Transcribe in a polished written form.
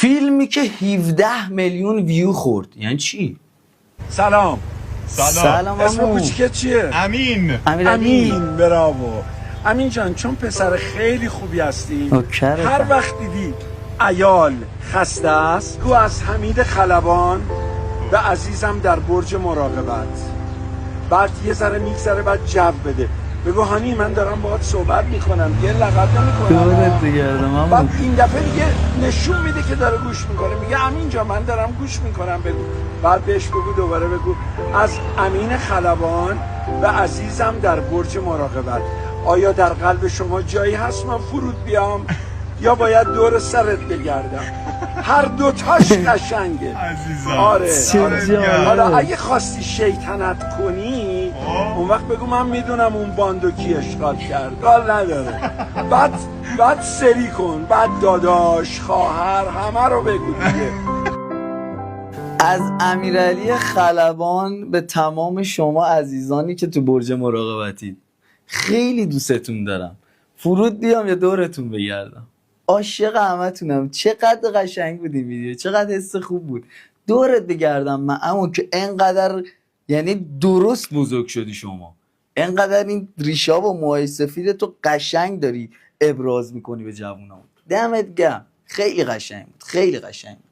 فیلمی که 17 میلیون ویو خورد یعنی چی؟ سلام. اسم کوچیکت چیه؟ امین. براو. امین جان چون پسر خیلی خوبی هستی، هر وقت دیدی عیال خسته است گو از حمید خلبان و عزیزم در برج مراقبت. بعد یه ذره میگذره بعد جو بده بگو هانی من دارم باهات صحبت میکنم، یه لغت نمیکنم. بعد این دفعه دیگه نشون میده که داره گوش میکنه، میگه امین جان من دارم گوش میکنم بگو. بعد بهش بگو دوباره بگو از امین خلبان و عزیزم در برج مراقبت. آیا در قلب شما جایی هست من فرود بیام یا باید دور سرت بگردم؟ هر دوتاش قشنگه آره. حالا اگه خواستی شیطنت کنی اون وقت بگو من میدونم اون باندو کی اشغال کرد، کار نداره. بعد سری کن، بعد داداش خواهر همه رو بگو دیگه. از امیرعلی خلبان به تمام شما عزیزانی که تو برج مراقبتید، خیلی دوستتون دارم. فرود بیام یا دورتون بگردم. عاشق همتونم. چقدر قشنگ بود این ویدیو، چقدر حس خوب بود. دورت بگردم من اما که انقدر یعنی درست بزرگ شدی شما، انقدر این ریشا و موهای سفید تو قشنگ داری ابراز میکنی به جوونام. دمت گرم. خیلی قشنگ بود، خیلی قشنگ بود.